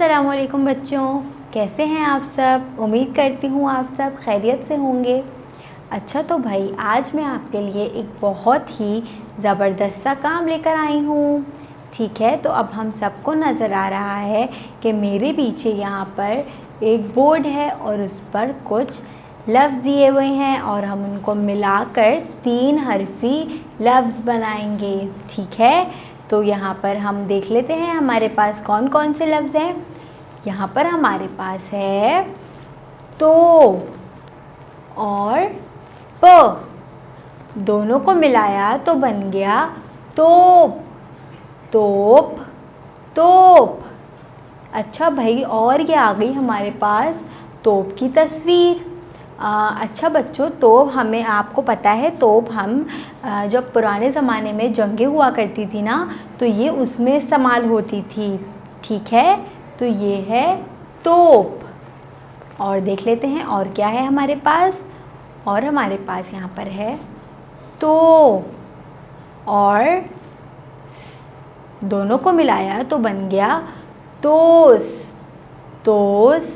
अस्सलामुअलैकुम बच्चों, कैसे हैं आप सब। उम्मीद करती हूँ आप सब खैरियत से होंगे। अच्छा तो भाई आज मैं आपके लिए एक बहुत ही ज़बरदस्त सा काम लेकर आई हूँ। ठीक है, तो अब हम सबको नज़र आ रहा है कि मेरे पीछे यहाँ पर एक बोर्ड है और उस पर कुछ लफ्ज़ दिए हुए हैं और हम उनको मिलाकर 3 हरफ़ी लफ्ज़ बनाएंगे। ठीक है, तो यहाँ पर हम देख लेते हैं हमारे पास कौन कौन से लफ्ज़ हैं। यहाँ पर हमारे पास है तो और प, दोनों को मिलाया तो बन गया तोप, तोप, तोप। अच्छा भाई, और ये आ गई हमारे पास तोप की तस्वीर। अच्छा बच्चों, तोप हमें आपको पता है, तोप हम जब पुराने ज़माने में जंगें हुआ करती थी ना, तो ये उसमें इस्तेमाल होती थी। ठीक है, तो ये है तोप। और देख लेते हैं और क्या है हमारे पास। और हमारे पास यहाँ पर है तो और दोनों को मिलाया तो बन गया तोस, तोस,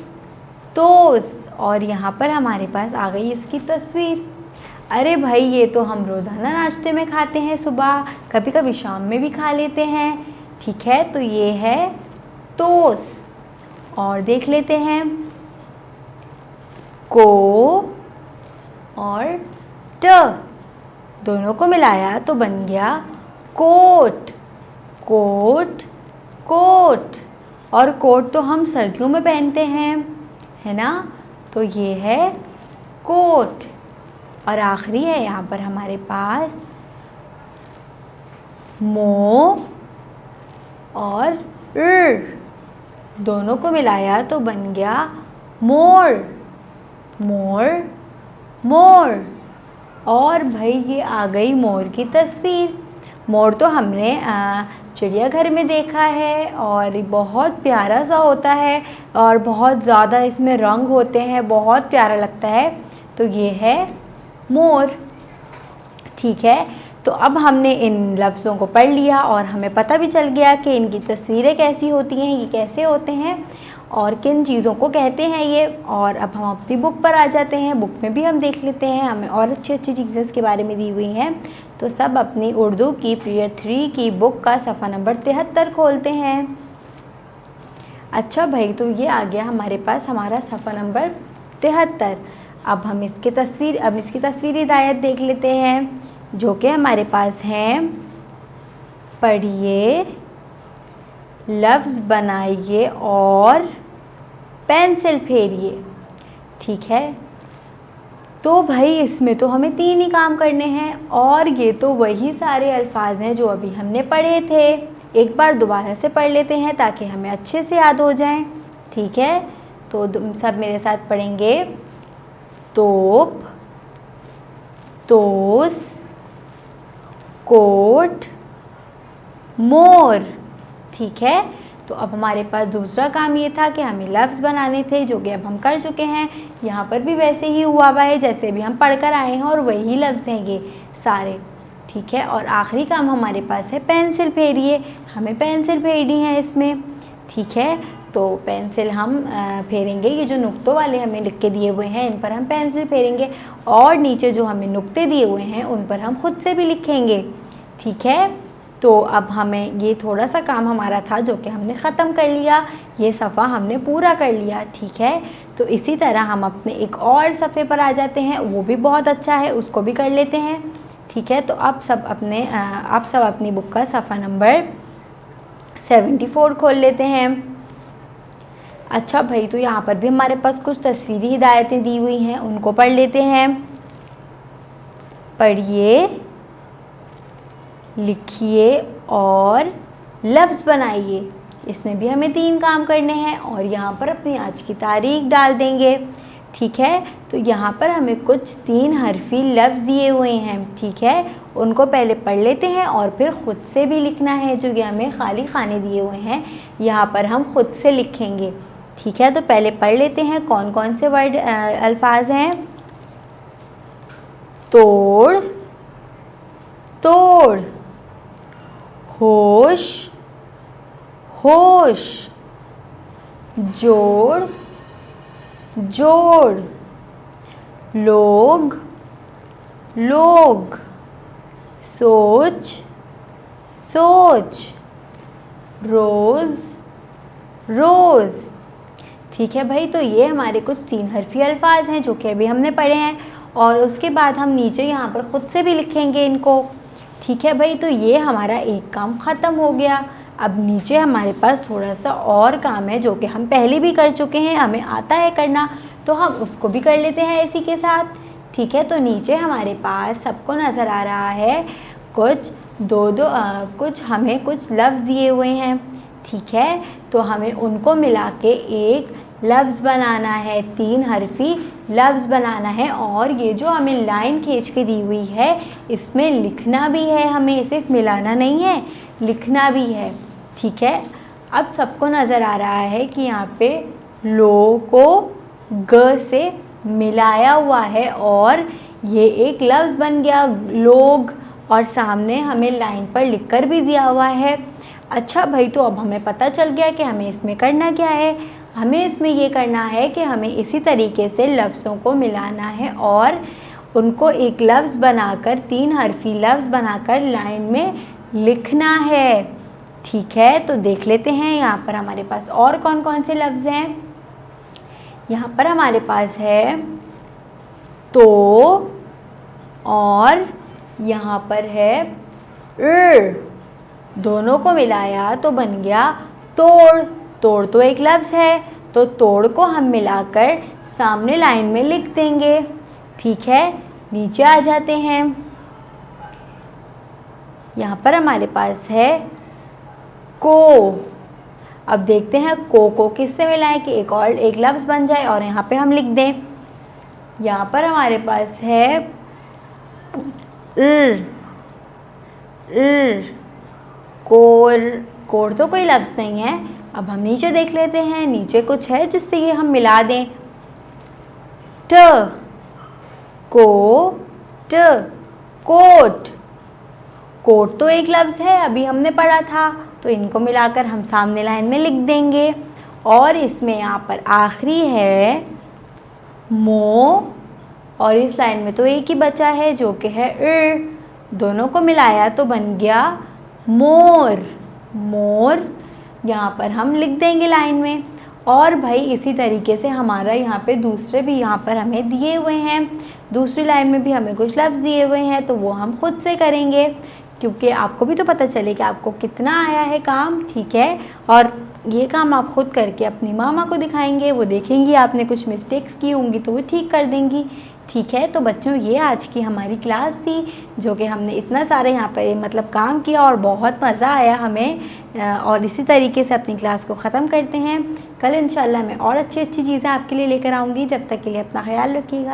तोस। और यहाँ पर हमारे पास आ गई इसकी तस्वीर। अरे भाई, ये तो हम रोज़ाना नाश्ते में खाते हैं, सुबह कभी कभी शाम में भी खा लेते हैं। ठीक है, तो ये है तोस। और देख लेते हैं को और ट, दोनों को मिलाया तो बन गया कोट, कोट, कोट। और कोट तो हम सर्दियों में पहनते हैं, है ना, तो ये है कोट। और आखिरी है यहाँ पर हमारे पास मो और र, दोनों को मिलाया तो बन गया मोर, मोर, मोर। और भाई ये आ गई मोर की तस्वीर। मोर तो हमने चिड़ियाघर में देखा है और बहुत प्यारा सा होता है और बहुत ज़्यादा इसमें रंग होते हैं, बहुत प्यारा लगता है। तो ये है मोर। ठीक है, तो अब हमने इन लफ्ज़ों को पढ़ लिया और हमें पता भी चल गया कि इनकी तस्वीरें कैसी होती हैं, ये कैसे होते हैं और किन चीज़ों को कहते हैं ये। और अब हम अपनी बुक पर आ जाते हैं। बुक में भी हम देख लेते हैं, हमें और अच्छी अच्छी चीज़ें इसके बारे में दी हुई हैं। तो सब अपनी उर्दू की पीरियड 3 की बुक का सफ़ा नंबर 73 खोलते हैं। अच्छा भाई, तो ये आ गया हमारे पास हमारा सफ़ा नंबर 73। अब इसकी तस्वीरी हिदायत देख लेते हैं, जो कि हमारे पास हैं। पढ़िए, लफ्ज़ बनाइए और पेंसिल फेरिए। ठीक है, तो भाई इसमें तो हमें 3 ही काम करने हैं और ये तो वही सारे अल्फाज हैं जो अभी हमने पढ़े थे। एक बार दोबारा से पढ़ लेते हैं ताकि हमें अच्छे से याद हो जाएं। ठीक है, तो सब मेरे साथ पढ़ेंगे। तोप, तोस, कोट, मोर। ठीक है, तो अब हमारे पास दूसरा काम ये था कि हमें लफ्ज़ बनाने थे, जो कि अब हम कर चुके हैं। यहाँ पर भी वैसे ही हुआ है जैसे भी हम पढ़ कर आए हैं और वही लफ्ज़ हैं ये सारे। ठीक है, और आखिरी काम हमारे पास है पेंसिल फेरिए। हमें पेंसिल फेरनी है इसमें। ठीक है, तो पेंसिल हम फेरेंगे। ये जो नुक्तों वाले हमें लिख के दिए हुए हैं, इन पर हम पेंसिल फेरेंगे और नीचे जो हमें नुक्ते दिए हुए हैं उन पर हम खुद से भी लिखेंगे। ठीक है, तो अब हमें ये थोड़ा सा काम हमारा था जो कि हमने ख़त्म कर लिया। ये सफ़ा हमने पूरा कर लिया। ठीक है, तो इसी तरह हम अपने एक और सफ़े पर आ जाते हैं, वो भी बहुत अच्छा है, उसको भी कर लेते हैं। ठीक है, तो आप सब अपनी बुक का सफ़ा नंबर 74 खोल लेते हैं। अच्छा भाई, तो यहाँ पर भी हमारे पास कुछ तस्वीरी हिदायतें दी हुई हैं, उनको पढ़ लेते हैं। पढ़िए, लिखिए और लफ्ज़ बनाइए। इसमें भी हमें 3 काम करने हैं और यहाँ पर अपनी आज की तारीख डाल देंगे। ठीक है, तो यहाँ पर हमें कुछ 3 हरफी लफ्ज़ दिए हुए हैं। ठीक है, उनको पहले पढ़ लेते हैं और फिर ख़ुद से भी लिखना है। जो कि हमें खाली खाने दिए हुए हैं, यहाँ पर हम ख़ुद से लिखेंगे। ठीक है, तो पहले पढ़ लेते हैं कौन कौन से वर्ड अल्फाज हैं। तोड़, तोड़, होश, होश, जोड़ जोड़, लोग लोग, सोच सोच, रोज़ रोज़। ठीक है भाई, तो ये हमारे कुछ 3 हरफी अल्फाज हैं जो कि अभी हमने पढ़े हैं, और उसके बाद हम नीचे यहाँ पर ख़ुद से भी लिखेंगे इनको। ठीक है भाई, तो ये हमारा एक काम ख़त्म हो गया। अब नीचे हमारे पास थोड़ा सा और काम है जो कि हम पहले भी कर चुके हैं, हमें आता है करना, तो हम उसको भी कर लेते हैं इसी के साथ। ठीक है, तो नीचे हमारे पास सबको नज़र आ रहा है कुछ कुछ हमें कुछ लफ्ज़ दिए हुए हैं। ठीक है, तो हमें उनको मिला के एक लफ्ज़ बनाना है, 3 हरफी लफ्ज़ बनाना है, और ये जो हमें लाइन खींच के दी हुई है इसमें लिखना भी है, हमें सिर्फ मिलाना नहीं है, लिखना भी है। ठीक है, अब सबको नज़र आ रहा है कि यहाँ पे लो को ग से मिलाया हुआ है और ये एक लफ्ज़ बन गया लोग, और सामने हमें लाइन पर लिखकर भी दिया हुआ है। अच्छा भाई, तो अब हमें पता चल गया कि हमें इसमें करना क्या है। हमें इसमें ये करना है कि हमें इसी तरीके से लफ्ज़ों को मिलाना है और उनको एक लफ्ज़ बनाकर, 3 हरफी लफ्ज़ बनाकर लाइन में लिखना है। ठीक है, तो देख लेते हैं यहाँ पर हमारे पास और कौन कौन से लफ्ज़ हैं। यहाँ पर हमारे पास है तो, और यहाँ पर है दोनों को मिलाया तो बन गया तोड़। तोड़ तो एक लफ्ज़ है, तो तोड़ को हम मिलाकर सामने लाइन में लिख देंगे। ठीक है, नीचे आ जाते हैं। यहाँ पर हमारे पास है को। अब देखते हैं को किससे मिलाएं कि एक लफ्ज़ बन जाए और यहाँ पे हम लिख दें। यहाँ पर हमारे पास है कोर तो कोई लफ्ज़ नहीं है। अब हम नीचे देख लेते हैं, नीचे कुछ है जिससे ये हम मिला दें। ट को ट कोट। कोट तो एक लफ्ज़ है, अभी हमने पढ़ा था, तो इनको मिलाकर हम सामने लाइन में लिख देंगे। और इसमें यहाँ पर आखिरी है मो, और इस लाइन में तो एक ही बचा है जो कि है दोनों को मिलाया तो बन गया मोर। मोर यहाँ पर हम लिख देंगे लाइन में। और भाई इसी तरीके से हमारा यहाँ पे दूसरे भी यहाँ पर हमें दिए हुए हैं, दूसरी लाइन में भी हमें कुछ लफ्ज़ दिए हुए हैं, तो वो हम खुद से करेंगे क्योंकि आपको भी तो पता चले कि आपको कितना आया है काम। ठीक है, और ये काम आप खुद करके अपनी मामा को दिखाएंगे, वो देखेंगी आपने कुछ मिस्टेक्स की होंगी तो वो ठीक कर देंगी। ठीक है, तो बच्चों ये आज की हमारी क्लास थी जो कि हमने इतना सारे यहाँ पर मतलब काम किया और बहुत मज़ा आया हमें। और इसी तरीके से अपनी क्लास को ख़त्म करते हैं। कल इंशाल्लाह मैं और अच्छी अच्छी चीज़ें आपके लिए लेकर आऊँगी। जब तक के लिए अपना ख्याल रखिएगा।